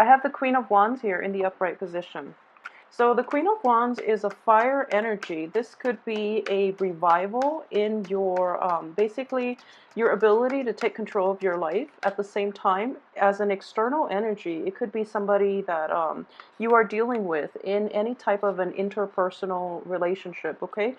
I have the Queen of Wands here in the upright position. So the Queen of Wands is a fire energy. This could be a revival in your, basically, your ability to take control of your life. At the same time, as an external energy, it could be somebody that you are dealing with in any type of an interpersonal relationship, okay?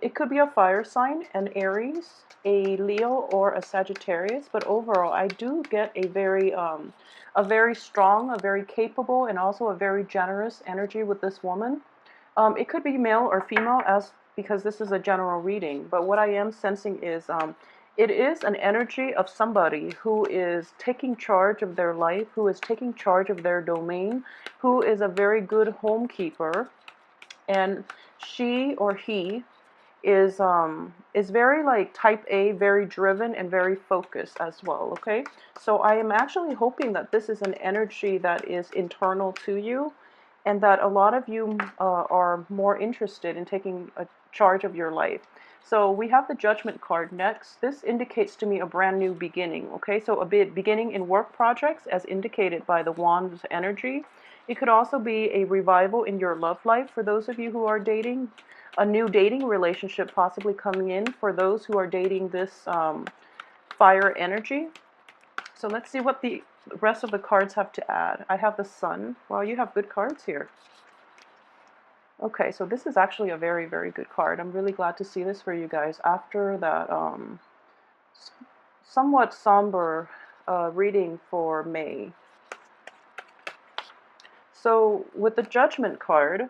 It could be a fire sign, an Aries, a Leo, or a Sagittarius, but overall, I do get a very strong, a very capable, and also a very generous energy with this woman. It could be male or female, as because this is a general reading. But what I am sensing is it is an energy of somebody who is taking charge of their life, who is taking charge of their domain, who is a very good homekeeper, and she or he is very like type A, very driven and very focused as well, okay? So I am actually hoping that this is an energy that is internal to you, and that a lot of you are more interested in taking a charge of your life. So we have the Judgment card next. This indicates to me a brand new beginning, okay? So a beginning in work projects as indicated by the Wands energy. It could also be a revival in your love life for those of you who are dating, a new dating relationship possibly coming in for those who are dating this fire energy. So let's see what the rest of the cards have to add. I have the Sun. Wow, you have good cards here. Okay, so this is actually a very, very good card. I'm really glad to see this for you guys after that somewhat somber reading for May. So with the Judgment card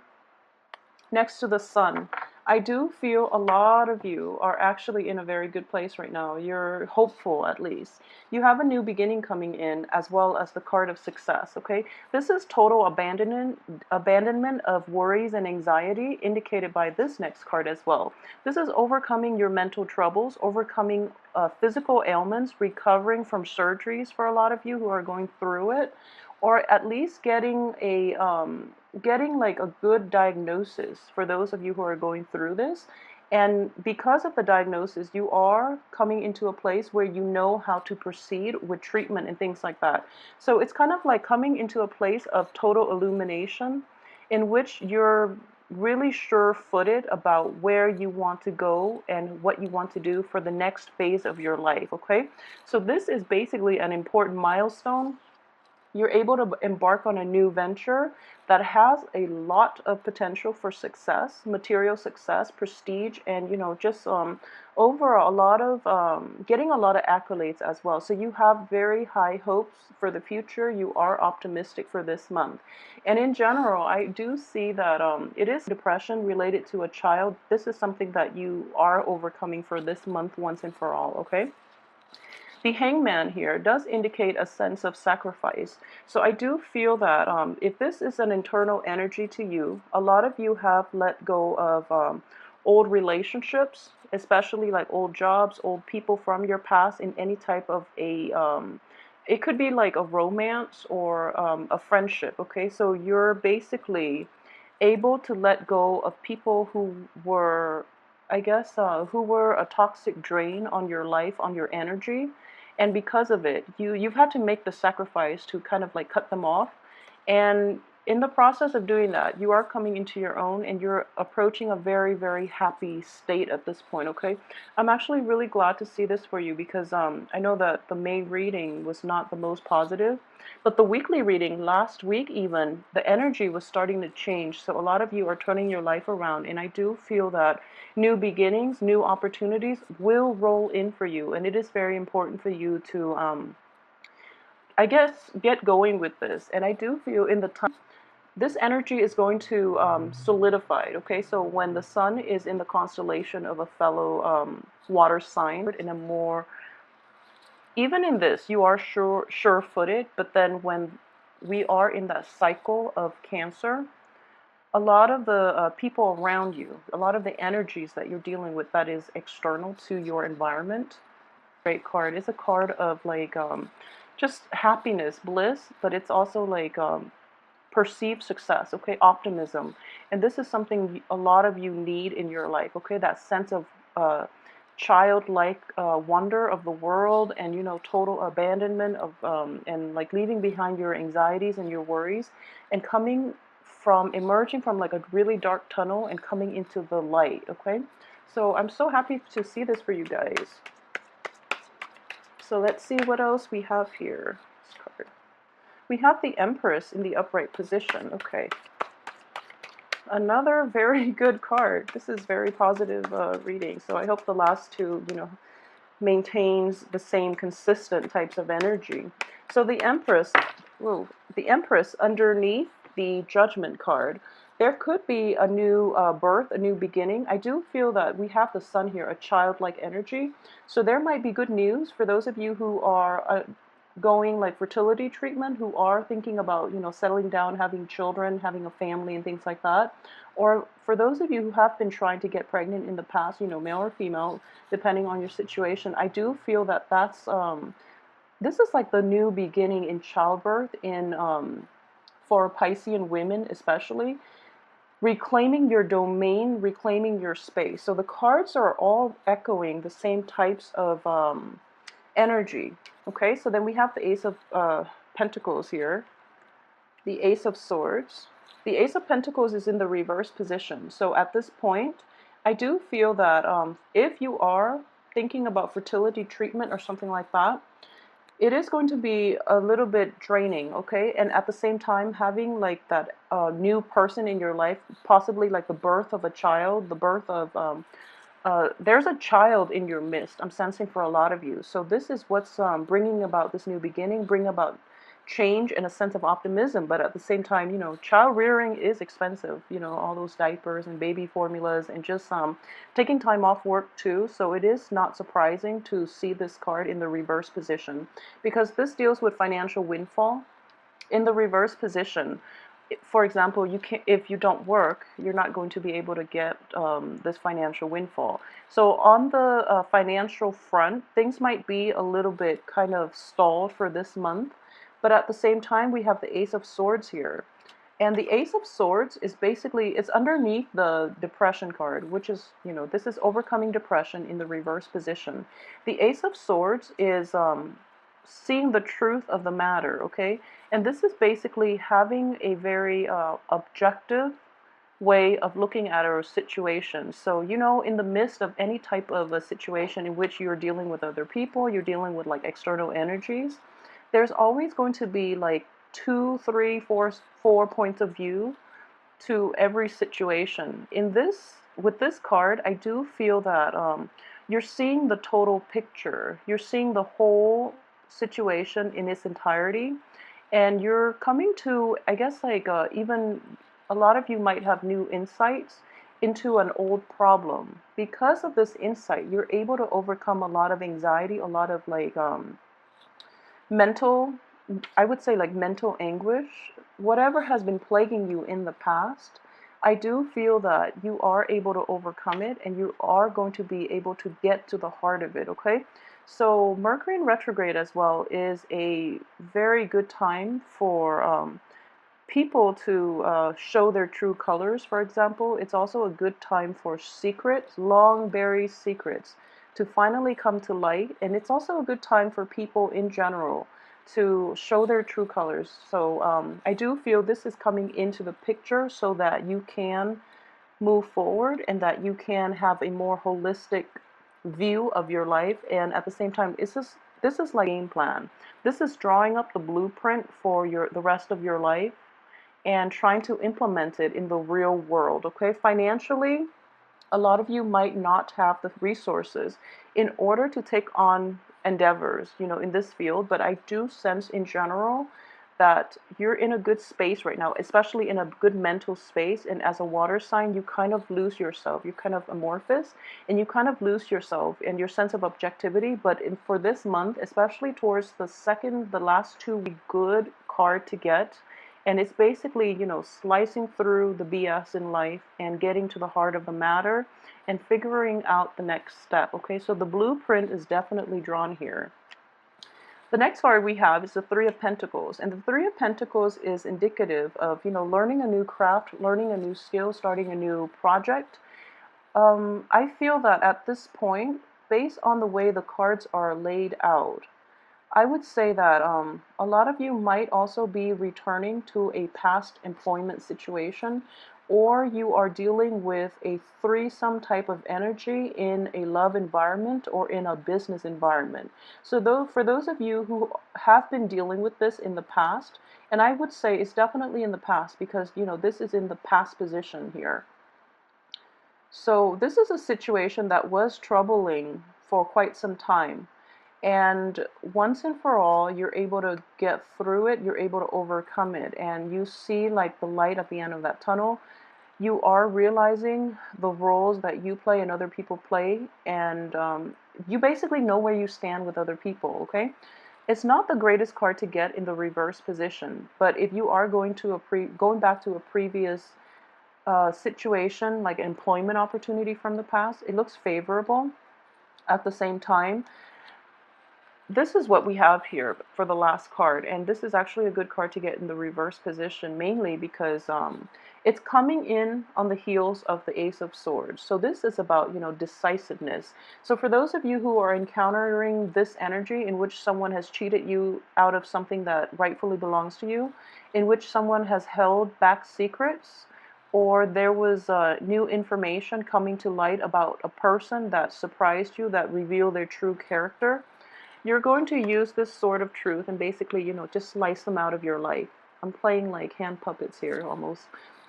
next to the Sun, I do feel a lot of you are actually in a very good place right now. You're hopeful, at least. You have a new beginning coming in, as well as the card of success, okay? This is total abandonment of worries and anxiety, indicated by this next card as well. This is overcoming your mental troubles, overcoming physical ailments, recovering from surgeries for a lot of you who are going through it, or at least getting like a good diagnosis for those of you who are going through this. And because of the diagnosis, you are coming into a place where you know how to proceed with treatment and things like that. So it's kind of like coming into a place of total illumination in which you're really sure-footed about where you want to go and what you want to do for the next phase of your life, okay? So this is basically an important milestone. You're able to embark on a new venture that has a lot of potential for success, material success, prestige, and just overall a lot of getting a lot of accolades as well. So you have very high hopes for the future. You are optimistic for this month, and in general, I do see that it is depression related to a child. This is something that you are overcoming for this month once and for all. Okay. The Hangman here does indicate a sense of sacrifice. So I do feel that if this is an internal energy to you, a lot of you have let go of old relationships, especially like old jobs, old people from your past in any type of it could be like a romance or a friendship, okay? So you're basically able to let go of people who were, I guess, who were a toxic drain on your life, on your energy, and because of it, you've had to make the sacrifice to kind of like cut them off. And in the process of doing that, you are coming into your own and you're approaching a very, very happy state at this point, okay? I'm actually really glad to see this for you because I know that the May reading was not the most positive, but the weekly reading last week even, the energy was starting to change. So a lot of you are turning your life around, and I do feel that new beginnings, new opportunities will roll in for you, and it is very important for you to I guess get going with this. And I do feel in the time this energy is going to solidify. Okay, so when the Sun is in the constellation of a fellow water sign, in a more, even in this, you are sure-footed, but then when we are in that cycle of Cancer, a lot of the people around you, a lot of the energies that you're dealing with that is external to your environment. Great card. It's a card of like just happiness, bliss, but it's also like perceived success, okay, optimism. And this is something a lot of you need in your life, okay, that sense of childlike wonder of the world, and total abandonment of and like leaving behind your anxieties and your worries, and emerging from like a really dark tunnel and coming into the light. Okay, so I'm so happy to see this for you guys. So let's see what else we have here. This card. We have the Empress in the upright position. Okay. Another very good card. This is very positive reading. So I hope the last two, maintains the same consistent types of energy. So the Empress, whoa, the Empress underneath the Judgment card, there could be a new birth, a new beginning. I do feel that we have the Sun here, a childlike energy. So there might be good news for those of you who are going like fertility treatment, who are thinking about, settling down, having children, having a family and things like that. Or for those of you who have been trying to get pregnant in the past, male or female, depending on your situation, I do feel that this is like the new beginning in childbirth for Piscean women especially. Reclaiming your domain, reclaiming your space. So the cards are all echoing the same types of energy. Okay, so then we have the Ace of Pentacles here, the Ace of Swords. The Ace of Pentacles is in the reverse position. So at this point, I do feel that if you are thinking about fertility treatment or something like that, it is going to be a little bit draining, okay? And at the same time, having like that new person in your life, possibly like the birth of a child, the birth of there's a child in your midst, I'm sensing, for a lot of you. So this is what's bringing about this new beginning, bring about change and a sense of optimism. But at the same time, child rearing is expensive, all those diapers and baby formulas, and just taking time off work too. So it is not surprising to see this card in the reverse position, because this deals with financial windfall. In the reverse position, for example, if you don't work, you're not going to be able to get this financial windfall. So on the financial front, things might be a little bit kind of stalled for this month. But at the same time, we have the Ace of Swords here. And the Ace of Swords is basically, it's underneath the Depression card, which is, this is overcoming depression in the reverse position. The Ace of Swords is seeing the truth of the matter, okay? And this is basically having a very objective way of looking at our situation. So, in the midst of any type of a situation in which you're dealing with other people, you're dealing with like external energies, there's always going to be like 2, 3, 4 points of view to every situation. With this card, I do feel that you're seeing the total picture. You're seeing the whole situation in its entirety, and you're coming to, I guess, like even a lot of you might have new insights into an old problem. Because of this insight, you're able to overcome a lot of anxiety, a lot of like mental, I would say like mental anguish, whatever has been plaguing you in the past. I do feel that you are able to overcome it, and you are going to be able to get to the heart of it, okay? So Mercury in retrograde as well is a very good time for people to show their true colors, for example. It's also a good time for secrets, long buried secrets, to finally come to light. And it's also a good time for people in general to show their true colors. So I do feel this is coming into the picture so that you can move forward and that you can have a more holistic view of your life. And at the same time, this is like a game plan. This is drawing up the blueprint for the rest of your life and trying to implement it in the real world, okay? Financially, a lot of you might not have the resources in order to take on endeavors, in this field, but I do sense in general that you're in a good space right now, especially in a good mental space. And as a water sign, you kind of lose yourself. You're kind of amorphous, and you kind of lose yourself and your sense of objectivity. But for this month, especially towards the last 2 weeks, good card to get. And it's basically, slicing through the BS in life and getting to the heart of the matter and figuring out the next step, okay? So the blueprint is definitely drawn here. The next card we have is the Three of Pentacles. And the Three of Pentacles is indicative of, learning a new craft, learning a new skill, starting a new project. I feel that at this point, based on the way the cards are laid out, I would say that a lot of you might also be returning to a past employment situation, or you are dealing with a threesome type of energy in a love environment or in a business environment. So for those of you who have been dealing with this in the past, and I would say it's definitely in the past because, this is in the past position here. So this is a situation that was troubling for quite some time. And once and for all, you're able to get through it, you're able to overcome it, and you see like the light at the end of that tunnel. You are realizing the roles that you play and other people play, and you basically know where you stand with other people, okay? It's not the greatest card to get in the reverse position, but if you are going back to a previous situation, like an employment opportunity from the past, it looks favorable. At the same time, this is what we have here for the last card, and this is actually a good card to get in the reverse position, mainly because it's coming in on the heels of the Ace of Swords. So this is about, decisiveness. So for those of you who are encountering this energy in which someone has cheated you out of something that rightfully belongs to you, in which someone has held back secrets, or there was new information coming to light about a person that surprised you, that revealed their true character, you're going to use this sword of truth and basically, just slice them out of your life. I'm playing like hand puppets here almost.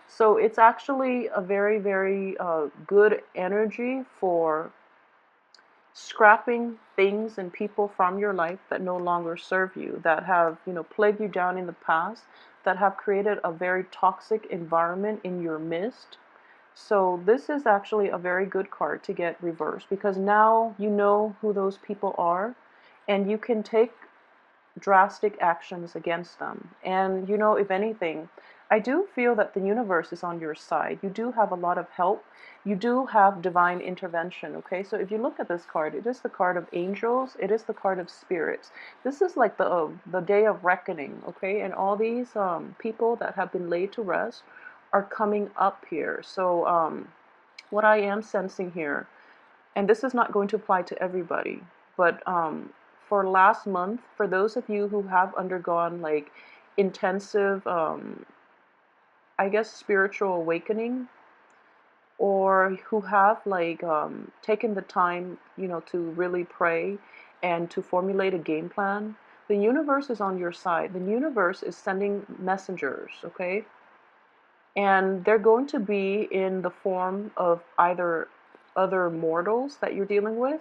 So it's actually a very, very good energy for scrapping things and people from your life that no longer serve you, that have, plagued you down in the past, that have created a very toxic environment in your midst. So this is actually a very good card to get reversed because now you know who those people are, and you can take drastic actions against them. And if anything, I do feel that the universe is on your side. You do have a lot of help. You do have divine intervention, okay? So if you look at this card, it is the card of angels. It is the card of spirits. This is like the day of reckoning, okay? And all these people that have been laid to rest are coming up here. So what I am sensing here, and this is not going to apply to everybody, but for last month, for those of you who have undergone like intensive, I guess, spiritual awakening, or who have like taken the time, to really pray and to formulate a game plan, the universe is on your side. The universe is sending messengers, okay? And they're going to be in the form of either other mortals that you're dealing with,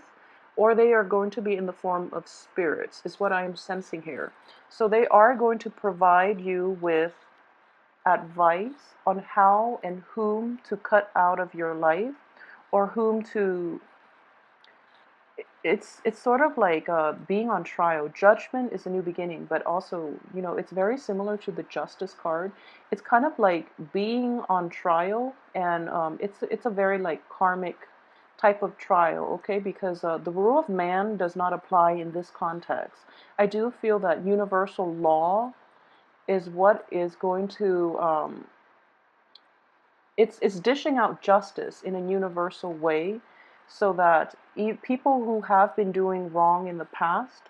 or they are going to be in the form of spirits, is what I'm sensing here. So they are going to provide you with advice on how and whom to cut out of your life, or whom to, it's sort of like being on trial. Judgment is a new beginning, but also, it's very similar to the Justice card. It's kind of like being on trial, and it's a very like karmic type of trial, okay? Because the rule of man does not apply in this context. I do feel that universal law is what is going to it's dishing out justice in a universal way, so that people who have been doing wrong in the past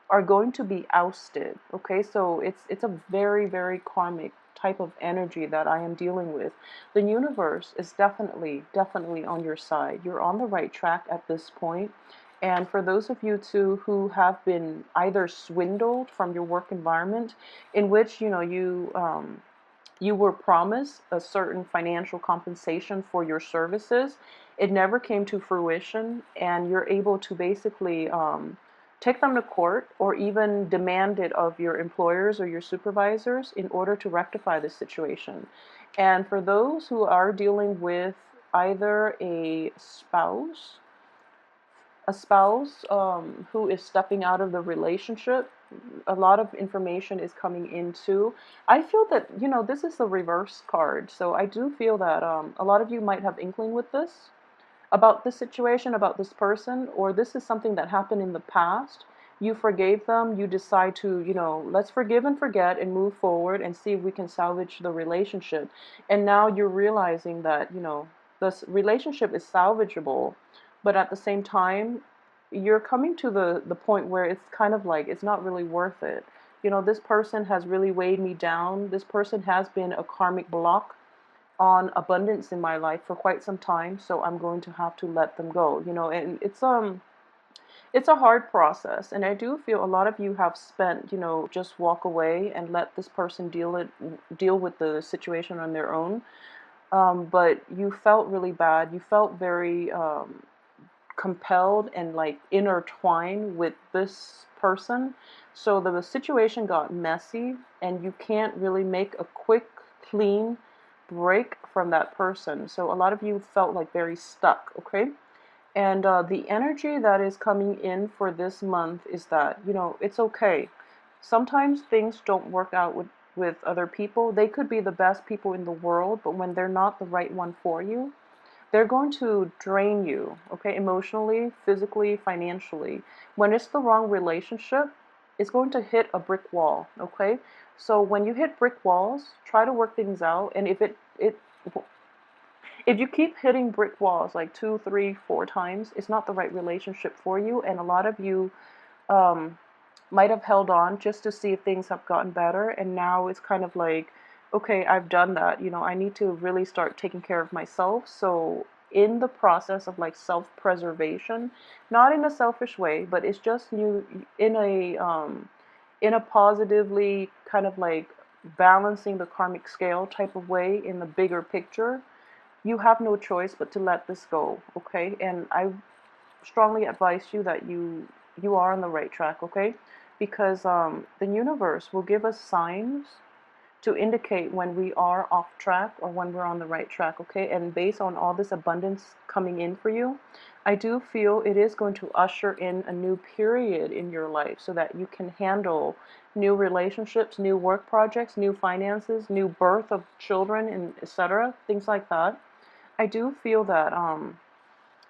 are going to be ousted. Okay, so it's a very, very karmic type of energy that I am dealing with. The universe is definitely, definitely on your side. You're on the right track at this point. And for those of you too who have been either swindled from your work environment, in which you were promised a certain financial compensation for your services, it never came to fruition, and you're able to basically take them to court, or even demand it of your employers or your supervisors in order to rectify the situation. And for those who are dealing with either a spouse who is stepping out of the relationship, a lot of information is coming into. I feel that, this is the reverse card. So I do feel that a lot of you might have inkling with this, about this situation, about this person, or this is something that happened in the past. You forgave them, you decide to, let's forgive and forget and move forward and see if we can salvage the relationship. And now you're realizing that, this relationship is salvageable, but at the same time, you're coming to the point where it's kind of like it's not really worth it. You know, this person has really weighed me down. This person has been a karmic block on abundance in my life for quite some time, so I'm going to have to let them go. You know, and it's a hard process, and I do feel a lot of you have spent, you know, just walk away and let this person deal with the situation on their own. But you felt really bad. You felt very compelled and like intertwined with this person. So the situation got messy, and you can't really make a quick, clean break from that person. So a lot of you felt like very stuck, okay? And the energy that is coming in for this month is that, you know, it's okay. Sometimes things don't work out with other people. They could be the best people in the world, but when they're not the right one for you, they're going to drain you, okay, emotionally, physically, financially. When it's the wrong relationship, it's going to hit a brick wall, okay? So when you hit brick walls, try to work things out. And if you keep hitting brick walls like 2, 3, 4 times, it's not the right relationship for you. And a lot of you um, might have held on just to see if things have gotten better. And now it's kind of like, okay, I've done that. You know, I need to really start taking care of myself. So in the process of like self-preservation, not in a selfish way, but it's just you in a positively kind of like balancing the karmic scale type of way in the bigger picture, you have no choice but to let this go, okay? And I strongly advise you that you are on the right track, okay? Because the universe will give us signs to indicate when we are off track or when we're on the right track, okay? And based on all this abundance coming in for you, I do feel it is going to usher in a new period in your life so that you can handle new relationships, new work projects, new finances, new birth of children, and etc. Things like that. I do feel that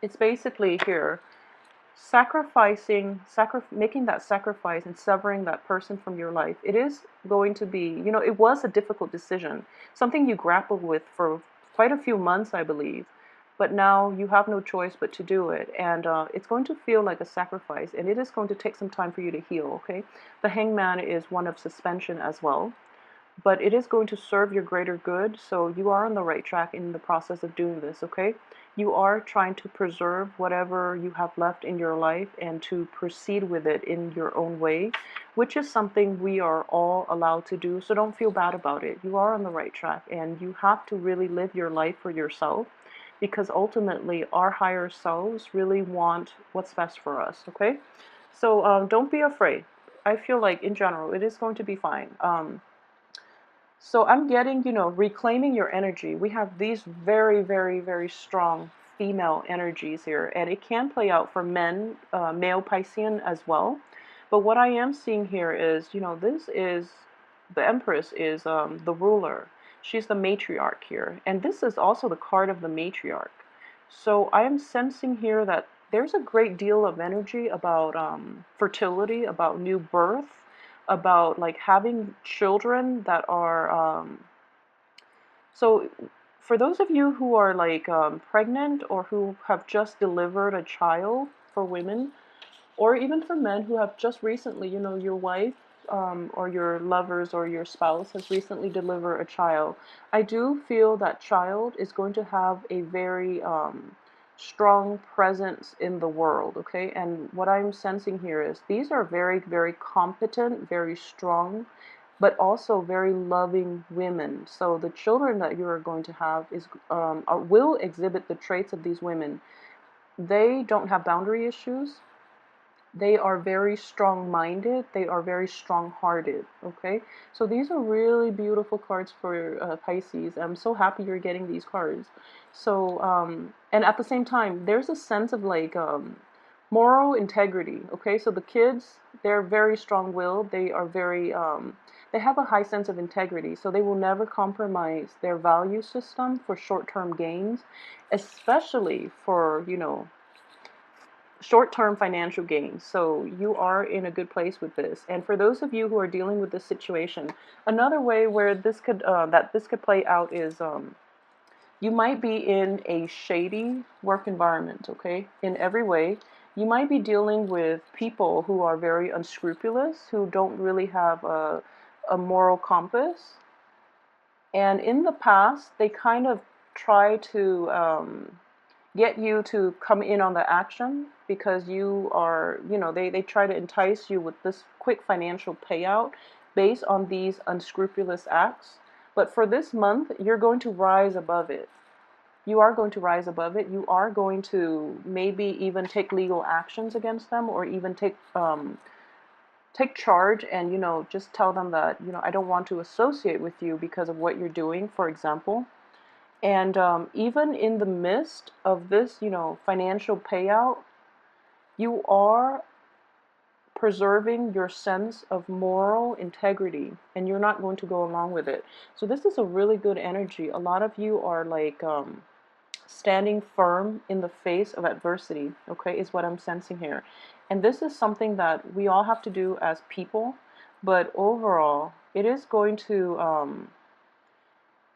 it's basically here making that sacrifice and severing that person from your life. It is going to be, you know, it was a difficult decision, something you grappled with for quite a few months, I believe. But now you have no choice but to do it. And it's going to feel like a sacrifice, and it is going to take some time for you to heal, okay? The hangman is one of suspension as well, but it is going to serve your greater good. So you are on the right track in the process of doing this, okay? You are trying to preserve whatever you have left in your life and to proceed with it in your own way, which is something we are all allowed to do. So don't feel bad about it. You are on the right track, and you have to really live your life for yourself, because ultimately our higher selves really want what's best for us, okay? So don't be afraid. I feel like in general it is going to be fine. So I'm getting, you know, reclaiming your energy. We have these very, very, very strong female energies here, and it can play out for men, male Piscean as well. But what I am seeing here is, you know, this is the Empress is the ruler. She's the matriarch here, and this is also the card of the matriarch. So I am sensing here that there's a great deal of energy about fertility, about new birth, about like having children that are so for those of you who are like pregnant or who have just delivered a child, for women, or even for men who have just recently, you know, your wife or your lovers or your spouse has recently delivered a child, I do feel that child is going to have a very strong presence in the world, okay? And what I'm sensing here is these are very, very competent, very strong, but also very loving women. So the children that you are going to have will exhibit the traits of these women. They don't have boundary issues. They are very strong-minded. They are very strong-hearted. Okay, so these are really beautiful cards for Pisces. I'm so happy you're getting these cards. So, and at the same time, there's a sense of like moral integrity. Okay, so the kids, they're very strong-willed. They are very, they have a high sense of integrity. So they will never compromise their value system for short-term gains, especially for, you know, short-term financial gains. So you are in a good place with this. And for those of you who are dealing with this situation, another way where this could play out is you might be in a shady work environment. Okay, in every way, You might be dealing with people who are very unscrupulous, who don't really have a moral compass. And in the past, they kind of try to get you to come in on the action because you are, they try to entice you with this quick financial payout based on these unscrupulous acts. But for this month, you're going to rise above it. You are going to rise above it. You are going to maybe even take legal actions against them, or even take charge and just tell them that I don't want to associate with you because of what you're doing, for example. And even in the midst of this financial payout, you are preserving your sense of moral integrity, and you're not going to go along with it. So this is a really good energy. A lot of you are like standing firm in the face of adversity, okay, is what I'm sensing here. And this is something that we all have to do as people, but overall, it is going to,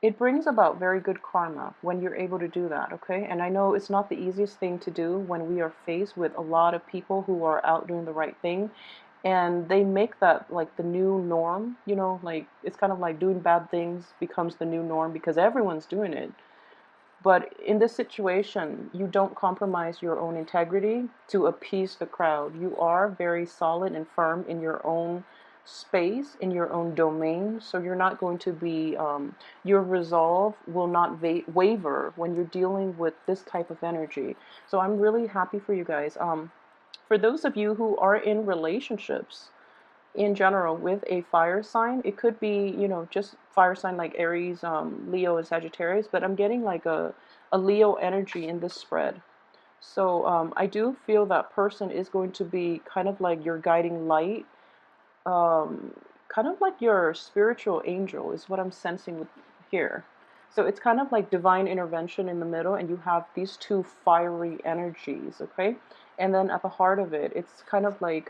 it brings about very good karma when you're able to do that, okay? And I know it's not the easiest thing to do when we are faced with a lot of people who are out doing the right thing, and they make that like the new norm, like it's kind of like doing bad things becomes the new norm because everyone's doing it. But in this situation, you don't compromise your own integrity to appease the crowd. You are very solid and firm in your own space, in your own domain. So you're not going to be, your resolve will not waver when you're dealing with this type of energy. So I'm really happy for you guys. For those of you who are in relationships, in general with a fire sign, it could be just fire sign like Aries, Leo, and Sagittarius, but I'm getting like a Leo energy in this spread. So I do feel that person is going to be kind of like your guiding light, kind of like your spiritual angel is what I'm sensing with here. So it's kind of like divine intervention in the middle, and you have these two fiery energies, okay? And then at the heart of it, it's kind of like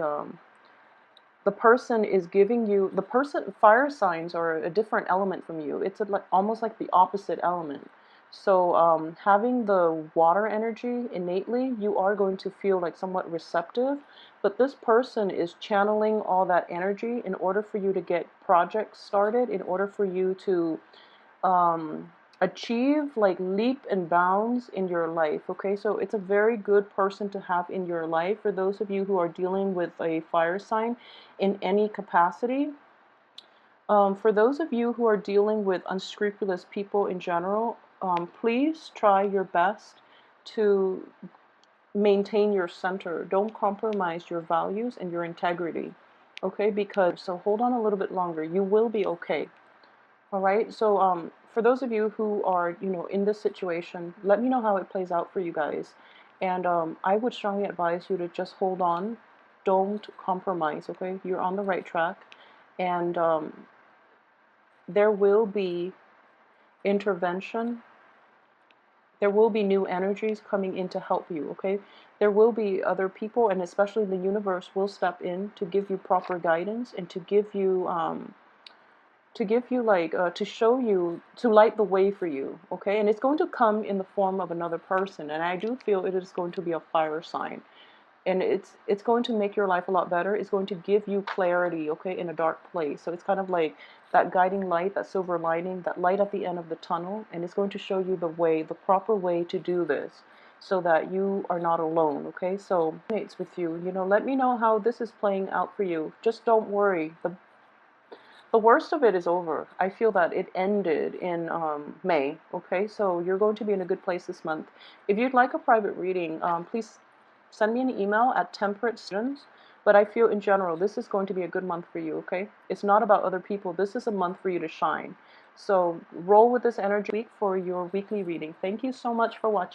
the person is giving you, the person, fire signs are a different element from you. It's like almost like the opposite element. So having the water energy innately, you are going to feel like somewhat receptive, but this person is channeling all that energy in order for you to get projects started, in order for you to achieve like leap and bounds in your life, okay? So it's a very good person to have in your life for those of you who are dealing with a fire sign in any capacity. For those of you who are dealing with unscrupulous people in general, please try your best to maintain your center. Don't compromise your values and your integrity, okay? Because, so hold on a little bit longer. You will be okay. All right. So for those of you who are, in this situation, let me know how it plays out for you guys. And I would strongly advise you to just hold on. Don't compromise, okay? You're on the right track. And there will be intervention. There will be new energies coming in to help you, okay? There will be other people, and especially the universe will step in to give you proper guidance and to give you like to show you, to light the way for you, okay? And it's going to come in the form of another person, and I do feel it is going to be a fire sign, and it's going to make your life a lot better. It's going to give you clarity, okay, in a dark place. So it's kind of like that guiding light, that silver lining, that light at the end of the tunnel, and it's going to show you the way, the proper way to do this, so that you are not alone, okay? So it's with you, let me know how this is playing out for you. Just don't worry. The worst of it is over. I feel that it ended in May, okay? So you're going to be in a good place this month. If you'd like a private reading, please send me an email at Temperate Students. But I feel in general, this is going to be a good month for you, okay? It's not about other people. This is a month for you to shine. So roll with this energy week for your weekly reading. Thank you so much for watching.